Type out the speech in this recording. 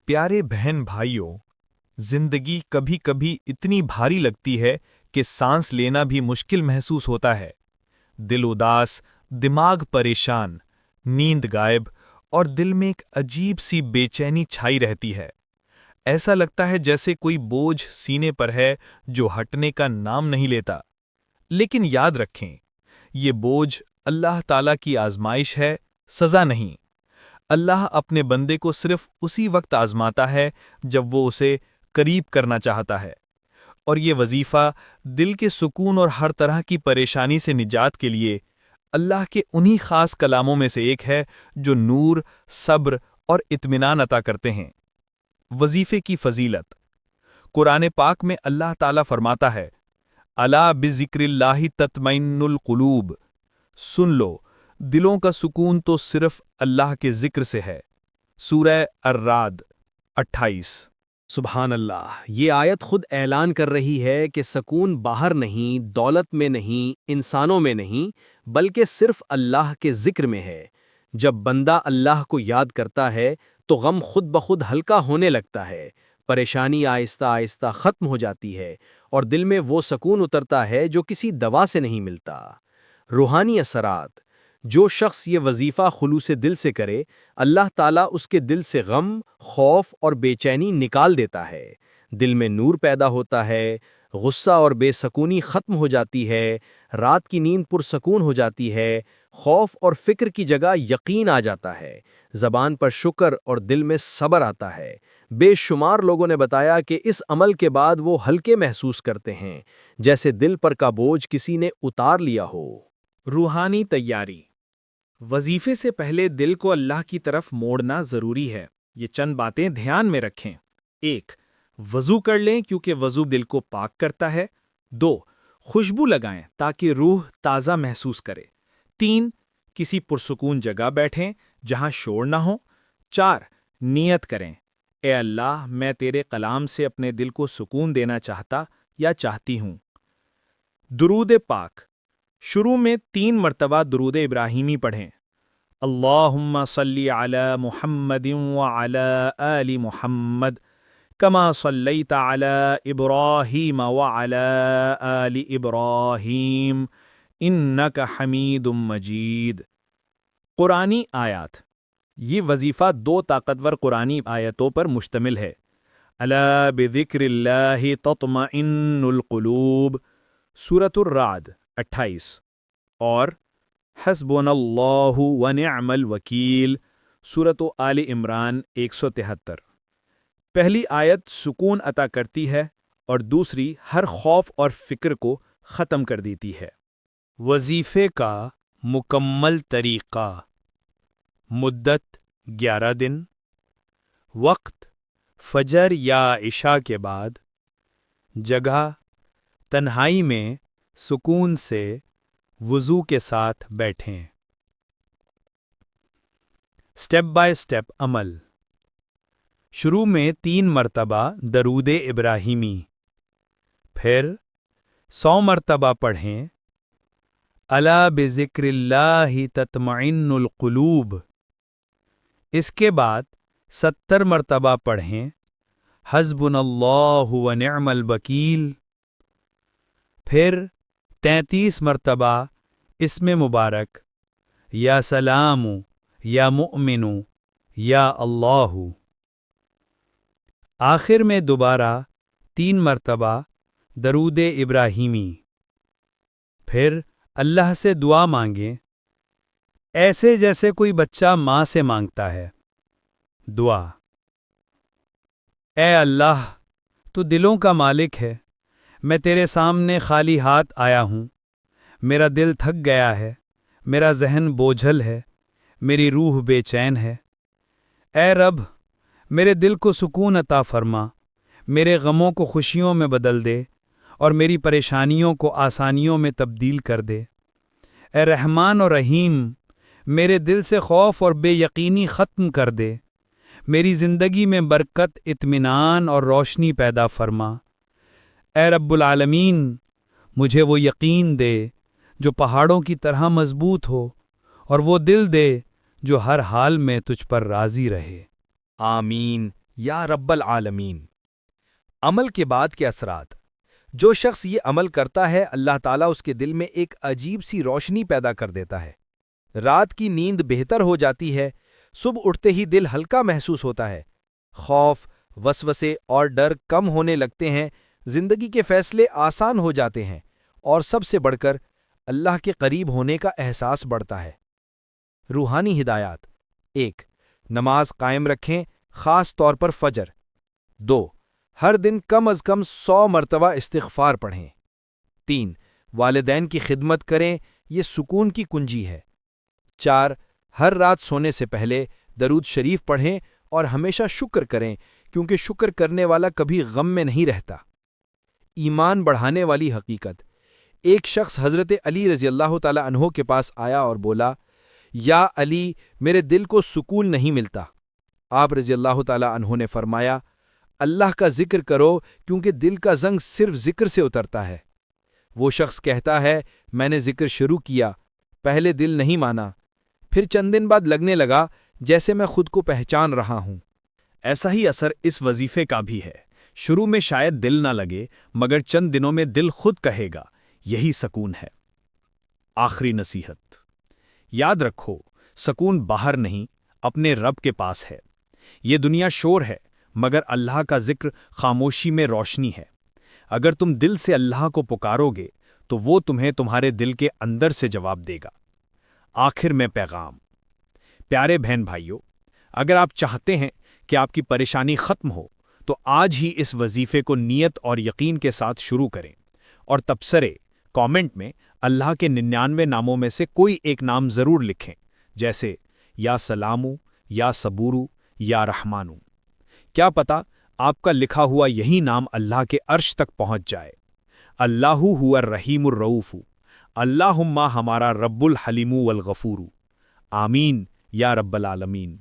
پیارے بہن بھائیوں، زندگی کبھی کبھی اتنی بھاری لگتی ہے کہ سانس لینا بھی مشکل محسوس ہوتا ہے۔ دل اداس، دماغ پریشان، نیند غائب اور دل میں ایک عجیب سی بے چینی چھائی رہتی ہے۔ ایسا لگتا ہے جیسے کوئی بوجھ سینے پر ہے جو ہٹنے کا نام نہیں لیتا۔ لیکن یاد رکھیں، یہ بوجھ اللہ تعالیٰ کی آزمائش ہے، سزا نہیں۔ اللہ اپنے بندے کو صرف اسی وقت آزماتا ہے جب وہ اسے قریب کرنا چاہتا ہے، اور یہ وظیفہ دل کے سکون اور ہر طرح کی پریشانی سے نجات کے لیے اللہ کے انہی خاص کلاموں میں سے ایک ہے جو نور، صبر اور اطمینان عطا کرتے ہیں۔ وظیفے کی فضیلت قرآن پاک میں اللہ تعالیٰ فرماتا ہے، الا بذکر اللہ تطمئن القلوب، سن لو، دلوں کا سکون تو صرف اللہ کے ذکر سے ہے۔ سورہ الرعد 28۔ سبحان اللہ! یہ آیت خود اعلان کر رہی ہے کہ سکون باہر نہیں، دولت میں نہیں، انسانوں میں نہیں، بلکہ صرف اللہ کے ذکر میں ہے۔ جب بندہ اللہ کو یاد کرتا ہے تو غم خود بخود ہلکا ہونے لگتا ہے، پریشانی آہستہ آہستہ ختم ہو جاتی ہے، اور دل میں وہ سکون اترتا ہے جو کسی دوا سے نہیں ملتا۔ روحانی اثرات: جو شخص یہ وظیفہ خلوص دل سے کرے، اللہ تعالیٰ اس کے دل سے غم، خوف اور بے چینی نکال دیتا ہے۔ دل میں نور پیدا ہوتا ہے، غصہ اور بے سکونی ختم ہو جاتی ہے، رات کی نیند پرسکون ہو جاتی ہے، خوف اور فکر کی جگہ یقین آ جاتا ہے، زبان پر شکر اور دل میں صبر آتا ہے۔ بے شمار لوگوں نے بتایا کہ اس عمل کے بعد وہ ہلکے محسوس کرتے ہیں، جیسے دل پر کا بوجھ کسی نے اتار لیا ہو۔ روحانی تیاری: وظیفے سے پہلے دل کو اللہ کی طرف موڑنا ضروری ہے۔ یہ چند باتیں دھیان میں رکھیں۔ 1. وضو کر لیں کیونکہ وضو دل کو پاک کرتا ہے۔ 2. خوشبو لگائیں تاکہ روح تازہ محسوس کرے۔ 3. کسی پرسکون جگہ بیٹھیں جہاں شور نہ ہو۔ 4. نیت کریں، اے اللہ، میں تیرے کلام سے اپنے دل کو سکون دینا چاہتا یا چاہتی ہوں۔ درود پاک: شروع میں 3 مرتبہ درود ابراہیمی پڑھیں۔ اللہم صلی علی محمد وعلی آل محمد کما صلیت علی ابراہیم وعلی آل ابراہیم انک حمید مجید۔ قرآنی آیات: یہ وظیفہ 2 طاقتور قرآنی آیتوں پر مشتمل ہے۔ الا بذکر اللہ تطمئن القلوب، سورۃ الرعد 28، اور حسبنا اللہ ونعم الوکیل، سورۃ آل عمران 173۔ پہلی آیت سکون عطا کرتی ہے اور دوسری ہر خوف اور فکر کو ختم کر دیتی ہے۔ وظیفے کا مکمل طریقہ: مدت 11 دن، وقت فجر یا عشاء کے بعد، جگہ تنہائی میں سکون سے وضو کے ساتھ بیٹھیں۔ سٹیپ بائی سٹیپ عمل: شروع میں 3 مرتبہ درود ابراہیمی، پھر 100 مرتبہ پڑھیں الا بذکر اللہ تطمئن القلوب، اس کے بعد 70 مرتبہ پڑھیں حسبنا اللہ ونعم الوکیل، پھر 33 مرتبہ اسم مبارک یا سلام یا مؤمن یا اللہ، آخر میں دوبارہ 3 مرتبہ درود ابراہیمی، پھر اللہ سے دعا مانگیں، ایسے جیسے کوئی بچہ ماں سے مانگتا ہے۔ دعا: اے اللہ، تو دلوں کا مالک ہے، میں تیرے سامنے خالی ہاتھ آیا ہوں، میرا دل تھک گیا ہے، میرا ذہن بوجھل ہے، میری روح بے چین ہے۔ اے رب، میرے دل کو سکون عطا فرما، میرے غموں کو خوشیوں میں بدل دے اور میری پریشانیوں کو آسانیوں میں تبدیل کر دے۔ اے رحمان اور رحیم، میرے دل سے خوف اور بے یقینی ختم کر دے، میری زندگی میں برکت، اطمینان اور روشنی پیدا فرما۔ اے رب العالمین، مجھے وہ یقین دے جو پہاڑوں کی طرح مضبوط ہو، اور وہ دل دے جو ہر حال میں تجھ پر راضی رہے۔ آمین یا رب العالمین۔ عمل کے بعد کے اثرات۔ جو شخص یہ عمل کرتا ہے اللہ تعالیٰ اس کے دل میں ایک عجیب سی روشنی پیدا کر دیتا ہے۔ رات کی نیند بہتر ہو جاتی ہے، صبح اٹھتے ہی دل ہلکا محسوس ہوتا ہے، خوف، وسوسے اور ڈر کم ہونے لگتے ہیں، زندگی کے فیصلے آسان ہو جاتے ہیں، اور سب سے بڑھ کر اللہ کے قریب ہونے کا احساس بڑھتا ہے۔ روحانی ہدایات۔ 1. نماز قائم رکھیں، خاص طور پر فجر۔ 2. ہر دن کم از کم 100 مرتبہ استغفار پڑھیں۔ 3. والدین کی خدمت کریں، یہ سکون کی کنجی ہے۔ 4. ہر رات سونے سے پہلے درود شریف پڑھیں اور ہمیشہ شکر کریں، کیونکہ شکر کرنے والا کبھی غم میں نہیں رہتا۔ ایمان بڑھانے والی حقیقت۔ ایک شخص حضرت علی رضی اللہ تعالی عنہ کے پاس آیا اور بولا، یا علی، میرے دل کو سکون نہیں ملتا۔ آپ رضی اللہ تعالی عنہ نے فرمایا، اللہ کا ذکر کرو، کیونکہ دل کا زنگ صرف ذکر سے اترتا ہے۔ وہ شخص کہتا ہے، میں نے ذکر شروع کیا، پہلے دل نہیں مانا، پھر چند دن بعد لگنے لگا جیسے میں خود کو پہچان رہا ہوں۔ ایسا ہی اثر اس وظیفے کا بھی ہے۔ شروع میں شاید دل نہ لگے، مگر چند دنوں میں دل خود کہے گا، یہی سکون ہے۔ آخری نصیحت۔ یاد رکھو، سکون باہر نہیں، اپنے رب کے پاس ہے۔ یہ دنیا شور ہے، مگر اللہ کا ذکر خاموشی میں روشنی ہے۔ اگر تم دل سے اللہ کو پکارو گے تو وہ تمہیں تمہارے دل کے اندر سے جواب دے گا۔ آخر میں پیغام۔ پیارے بہن بھائیوں، اگر آپ چاہتے ہیں کہ آپ کی پریشانی ختم ہو تو آج ہی اس وظیفے کو نیت اور یقین کے ساتھ شروع کریں، اور تبصرے کامنٹ میں اللہ کے 99 ناموں میں سے کوئی ایک نام ضرور لکھیں، جیسے یا سلامو، یا صبورو، یا رحمانو۔ کیا پتہ آپ کا لکھا ہوا یہی نام اللہ کے عرش تک پہنچ جائے۔ اللہ هو الرحیم الرؤوف، اللہم ہمارا رب الحلیم والغفور۔ آمین یا رب العالمین۔